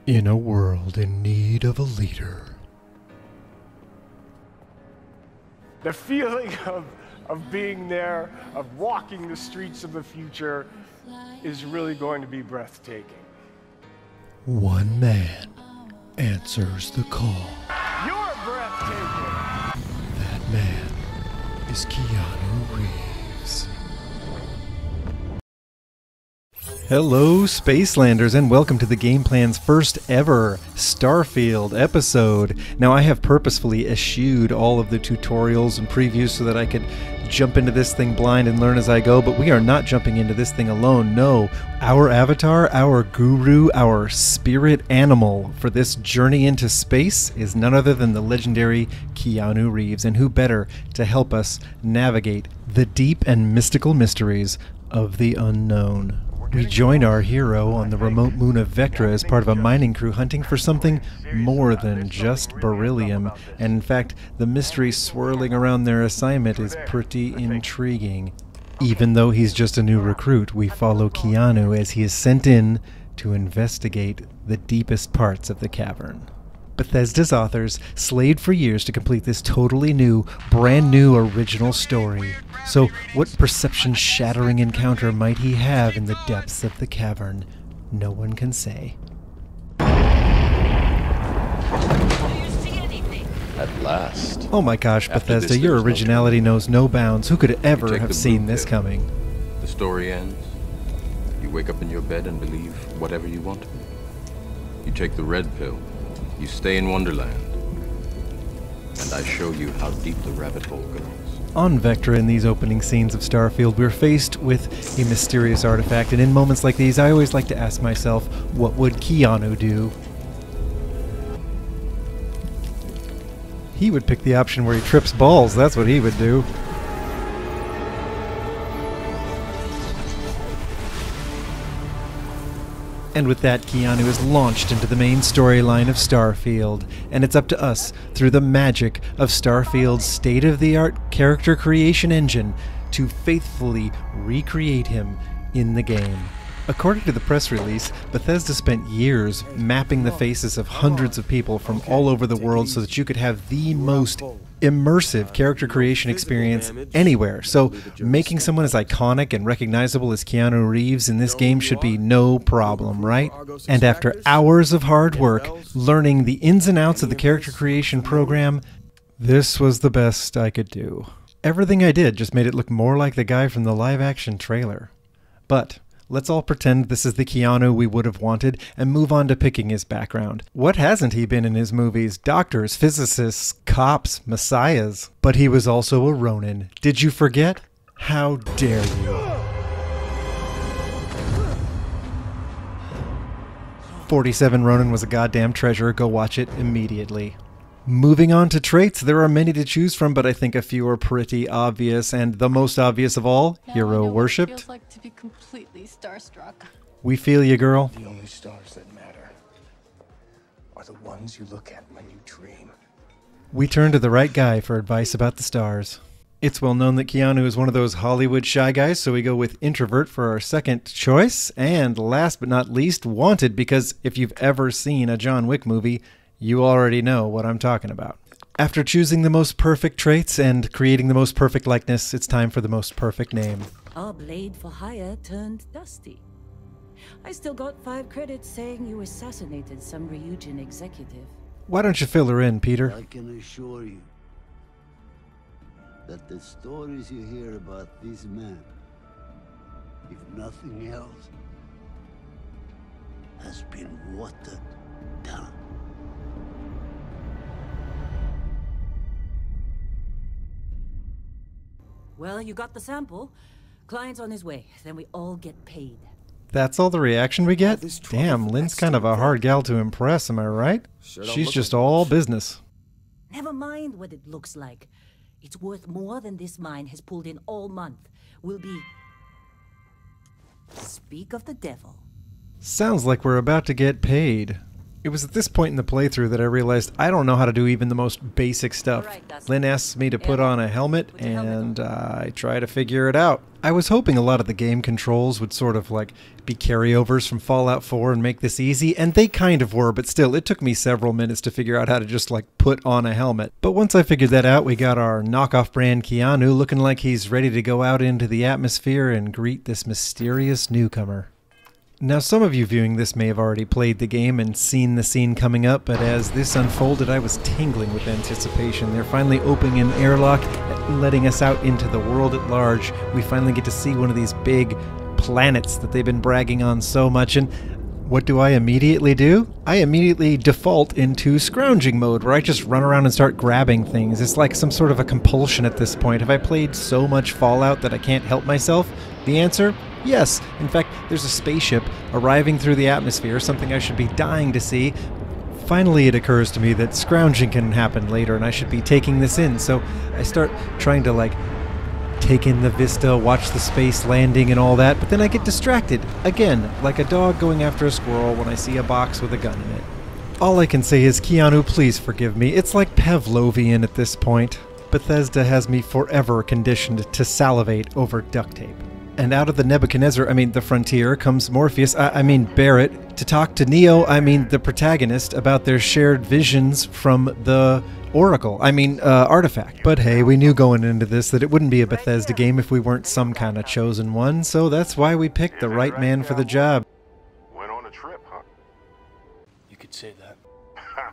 In a world in need of a leader. The feeling of being there, of walking the streets of the future, is really going to be breathtaking. One man answers the call. You're breathtaking! That man is Keanu Reeves. Hello, Spacelanders, and welcome to the Game Plan's first ever Starfield episode. Now, I have purposefully eschewed all of the tutorials and previews so that I could jump into this thing blind and learn as I go, but we are not jumping into this thing alone. No, our avatar, our guru, our spirit animal for this journey into space is none other than the legendary Keanu Reeves, and who better to help us navigate the deep and mystical mysteries of the unknown. We join our hero on the remote moon of Vectra as part of a mining crew hunting for something more than just beryllium, and in fact, the mystery swirling around their assignment is pretty intriguing. Even though he's just a new recruit, we follow Keanu as he is sent in to investigate the deepest parts of the cavern. Bethesda's authors slaved for years to complete this totally new, brand new original story. So what perception-shattering encounter might he have in the depths of the cavern? No one can say. Do you see anything? At last. Oh my gosh, After Bethesda, this, your there's no originality knows no bounds. Who could You ever take have the seen blue this pill. coming? The story ends. You wake up in your bed and believe whatever you want to. You take the red pill. You stay in Wonderland. And I show you how deep the rabbit hole goes. On Vectra, in these opening scenes of Starfield, we're faced with a mysterious artifact, and in moments like these, I always like to ask myself, what would Keanu do? He would pick the option where he trips balls, that's what he would do. And with that, Keanu is launched into the main storyline of Starfield, and it's up to us, through the magic of Starfield's state-of-the-art character creation engine, to faithfully recreate him in the game. According to the press release, Bethesda spent years mapping the faces of hundreds of people from all over the world so that you could have the most immersive character creation experience anywhere. So making someone as iconic and recognizable as Keanu Reeves in this game should be no problem, right? And after hours of hard work, learning the ins and outs of the character creation program, this was the best I could do. Everything I did just made it look more like the guy from the live-action trailer. But let's all pretend this is the Keanu we would have wanted and move on to picking his background. What hasn't he been in his movies? Doctors, physicists, cops, messiahs. But he was also a Ronin. Did you forget? How dare you? 47 Ronin was a goddamn treasure. Go watch it immediately. Moving on to traits, there are many to choose from, but I think a few are pretty obvious, and the most obvious of all, hero worshipped. Feels like to be completely starstruck. We feel you, girl. The only stars that matter are the ones you look at when you dream. We turn to the right guy for advice about the stars. It's well known that Keanu is one of those Hollywood shy guys, so we go with introvert for our second choice. And last but not least, wanted, because if you've ever seen a John Wick movie, you already know what I'm talking about. After choosing the most perfect traits and creating the most perfect likeness, it's time for the most perfect name. Our blade for hire turned dusty. I still got 5 credits saying you assassinated some Ryujin executive. Why don't you fill her in, Peter? I can assure you that the stories you hear about this man, if nothing else, has been watered down. Well, you got the sample. Client's on his way. Then we all get paid. That's all the reaction we get? Damn, Lynn's kind of a hard gal to impress, am I right? She's just all business. Never mind what it looks like. It's worth more than this mine has pulled in all month. We'll be... Speak of the devil. Sounds like we're about to get paid. It was at this point in the playthrough that I realized I don't know how to do even the most basic stuff. Lynn asks me to put on a helmet, and I try to figure it out. I was hoping a lot of the game controls would sort of like be carryovers from Fallout 4 and make this easy, and they kind of were, but still, it took me several minutes to figure out how to just like put on a helmet. But once I figured that out, we got our knockoff brand Keanu looking like he's ready to go out into the atmosphere and greet this mysterious newcomer. Now, some of you viewing this may have already played the game and seen the scene coming up, but as this unfolded, I was tingling with anticipation. They're finally opening an airlock and letting us out into the world at large. We finally get to see one of these big planets that they've been bragging on so much, and what do I immediately do? I immediately default into scrounging mode, where I just run around and start grabbing things. It's like some sort of a compulsion at this point. Have I played so much Fallout that I can't help myself? The answer? Yes. In fact, there's a spaceship arriving through the atmosphere, something I should be dying to see. Finally, it occurs to me that scrounging can happen later, and I should be taking this in. So I start trying to, like, take in the vista, watch the space landing and all that, but then I get distracted, again, like a dog going after a squirrel when I see a box with a gun in it. All I can say is, Keanu, please forgive me. It's like Pavlovian at this point. Bethesda has me forever conditioned to salivate over duct tape. And out of the Nebuchadnezzar, the frontier, comes Morpheus, Barret, to talk to Neo, the protagonist, about their shared visions from the Oracle, artifact. But hey, we knew going into this that it wouldn't be a Bethesda game if we weren't some kind of chosen one, so that's why we picked the right man for the job. Went on a trip, huh? You could say that.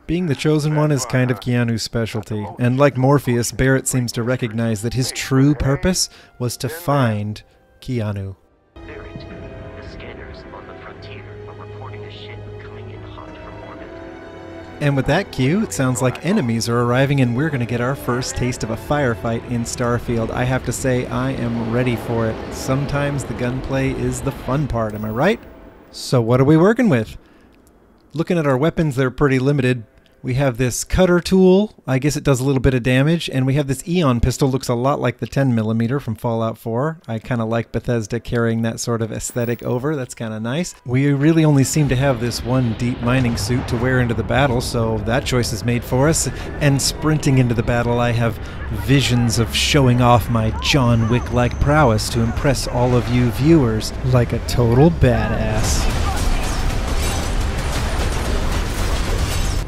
Being the chosen one is kind of Keanu's specialty, and like Morpheus, Barret seems to recognize that his true purpose was to find Keanu. Barret, the scanners on the frontier are reporting a ship coming in hot from orbit. And with that cue, it sounds like enemies are arriving and we're going to get our first taste of a firefight in Starfield. I have to say, I am ready for it. Sometimes the gunplay is the fun part, am I right? So what are we working with? Looking at our weapons, they're pretty limited. We have this cutter tool, I guess it does a little bit of damage, and we have this Eon pistol, looks a lot like the 10mm from Fallout 4. I kind of like Bethesda carrying that sort of aesthetic over, that's kind of nice. We really only seem to have this one deep mining suit to wear into the battle, so that choice is made for us. And sprinting into the battle, I have visions of showing off my John Wick-like prowess to impress all of you viewers like a total badass.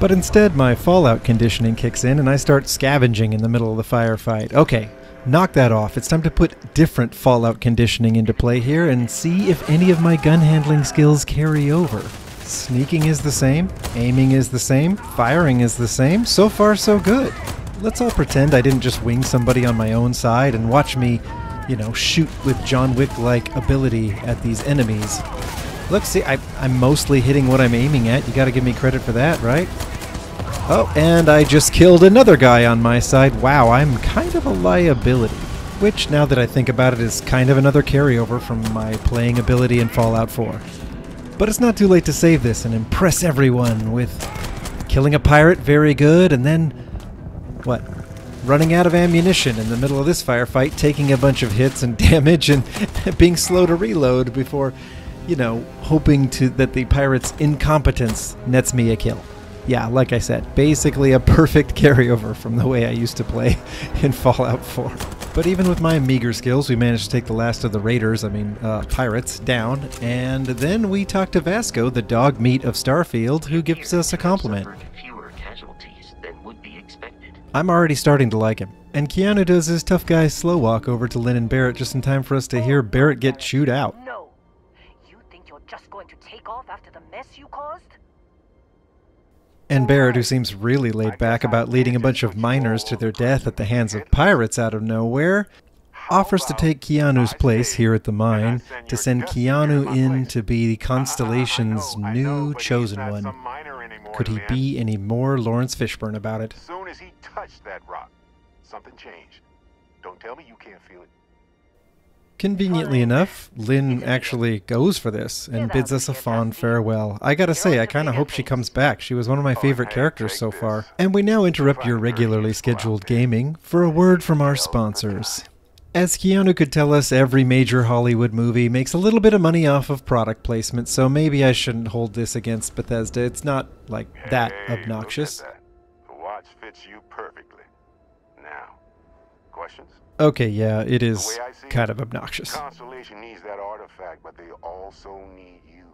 But instead, my Fallout conditioning kicks in and I start scavenging in the middle of the firefight. Okay, knock that off. It's time to put different Fallout conditioning into play here and see if any of my gun handling skills carry over. Sneaking is the same, aiming is the same, firing is the same. So far, so good. Let's all pretend I didn't just wing somebody on my own side and watch me, shoot with John Wick-like ability at these enemies. Look, see, I'm mostly hitting what I'm aiming at. You gotta give me credit for that, right? Oh, and I just killed another guy on my side. Wow, I'm kind of a liability. Which, now that I think about it, is kind of another carryover from my playing ability in Fallout 4. But it's not too late to save this and impress everyone with killing a pirate, very good, and then, what? Running out of ammunition in the middle of this firefight, taking a bunch of hits and damage, and being slow to reload before, hoping that the pirate's incompetence nets me a kill. Yeah, like I said, basically a perfect carryover from the way I used to play in Fallout 4. But even with my meager skills, we managed to take the last of the raiders, pirates, down, and then we talk to Vasco, the dog meat of Starfield, who gives us a compliment. Fewer casualties than would be expected. I'm already starting to like him. And Keanu does his tough guy slow walk over to Lynn and Barret just in time for us to hear Barret get chewed out. No. You think you're just going to take off after the mess you caused? And Barret, who seems really laid back about leading a bunch of miners to their death at the hands of pirates out of nowhere, offers to take Keanu's place here at the mine to send Keanu in to be the Constellation's new chosen one. Could he be any more Lawrence Fishburne about it? As soon as he touched that rock, something changed. Don't tell me you can't feel it. Conveniently enough, Lynn actually goes for this and bids us a fond farewell. I gotta say, I kinda hope she comes back. She was one of my favorite characters so far. And we now interrupt your regularly scheduled gaming for a word from our sponsors. As Keanu could tell us, every major Hollywood movie makes a little bit of money off of product placement, so maybe I shouldn't hold this against Bethesda. It's not, like, that obnoxious. Look at that. The watch fits you perfectly. Now, questions? Okay, yeah, it The is way I see kind it, of obnoxious. Constellation needs that artifact, but they also need you.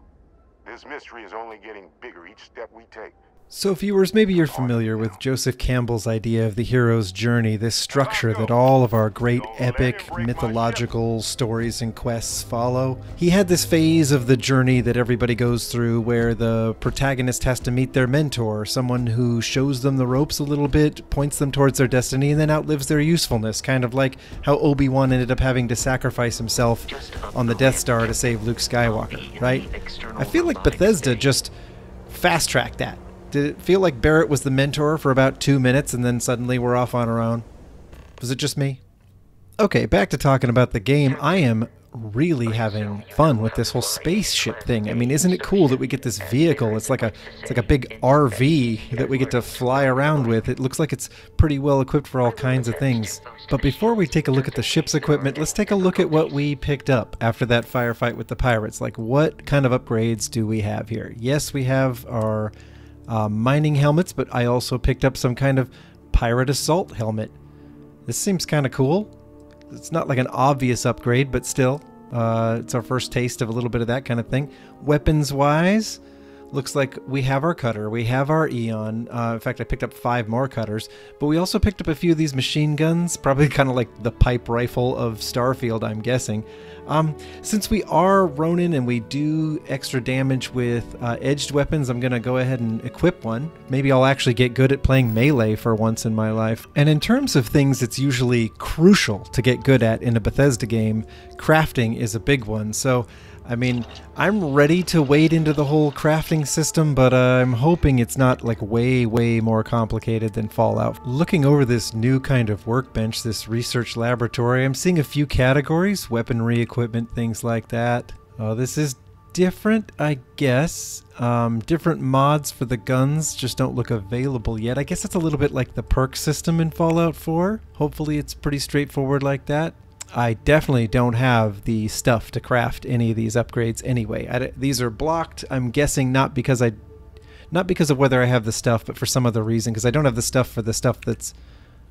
This mystery is only getting bigger each step we take. So viewers, maybe you're familiar with Joseph Campbell's idea of the hero's journey, this structure that all of our great epic mythological stories and quests follow. He had this phase of the journey that everybody goes through where the protagonist has to meet their mentor, someone who shows them the ropes a little bit, points them towards their destiny, and then outlives their usefulness, kind of like how Obi-Wan ended up having to sacrifice himself on the Death Star to save Luke Skywalker, right? I feel like Bethesda just fast-tracked that. Did it feel like Barret was the mentor for about 2 minutes and then suddenly we're off on our own? Was it just me? Okay, back to talking about the game. I am really having fun with this whole spaceship thing. I mean, isn't it cool that we get this vehicle? It's like a big RV that we get to fly around with. It looks like it's pretty well equipped for all kinds of things. But before we take a look at the ship's equipment, let's take a look at what we picked up after that firefight with the pirates. Like, what kind of upgrades do we have here? Yes, we have our mining helmets, but I also picked up some kind of pirate assault helmet. This seems kind of cool. It's not like an obvious upgrade, but still, it's our first taste of a little bit of that kind of thing. Weapons-wise, looks like we have our cutter, we have our Eon. In fact, I picked up 5 more cutters, but we also picked up a few of these machine guns, probably kind of like the pipe rifle of Starfield, I'm guessing. Since we are Ronin and we do extra damage with edged weapons, I'm going to go ahead and equip one. Maybe I'll actually get good at playing melee for once in my life. And in terms of things it's usually crucial to get good at in a Bethesda game, crafting is a big one. So, I mean, I'm ready to wade into the whole crafting system, but I'm hoping it's not like way more complicated than Fallout. Looking over this new kind of workbench, this research laboratory, I'm seeing a few categories, weaponry, equipment, things like that. Oh, this is different, I guess. Different mods for the guns just don't look available yet. I guess it's a little bit like the perk system in Fallout 4. Hopefully it's pretty straightforward like that. I definitely don't have the stuff to craft any of these upgrades anyway. These are blocked, I'm guessing not because of whether I have the stuff, but for some other reason, because I don't have the stuff for the stuff that's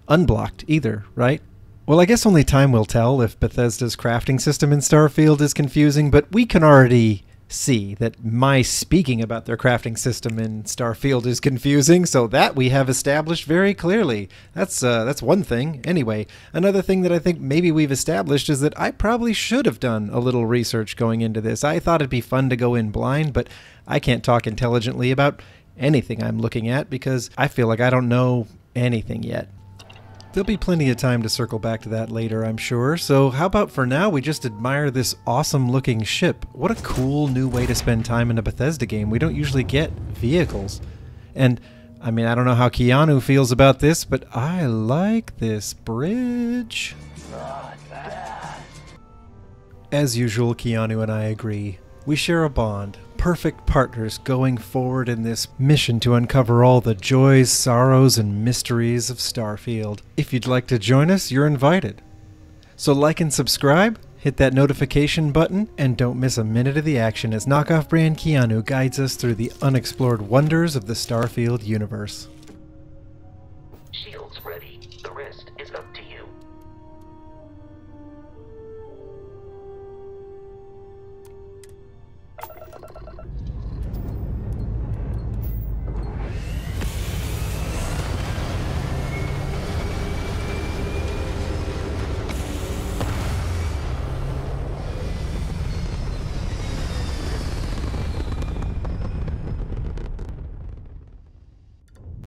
unblocked either, right? Well, I guess only time will tell if Bethesda's crafting system in Starfield is confusing, but we can already see that my speaking about their crafting system in Starfield is confusing, so that we have established very clearly. That's one thing. Anyway, another thing that I think maybe we've established is that I probably should have done a little research going into this. I thought it'd be fun to go in blind, but I can't talk intelligently about anything I'm looking at because I feel like I don't know anything yet. There'll be plenty of time to circle back to that later, I'm sure. So how about for now we just admire this awesome looking ship. What a cool new way to spend time in a Bethesda game. We don't usually get vehicles. And I mean, I don't know how Keanu feels about this, but I like this bridge. As usual, Keanu and I agree. We share a bond. Perfect partners going forward in this mission to uncover all the joys, sorrows, and mysteries of Starfield. If you'd like to join us, you're invited. So like and subscribe, hit that notification button, and don't miss a minute of the action as knockoff brand Keanu guides us through the unexplored wonders of the Starfield universe.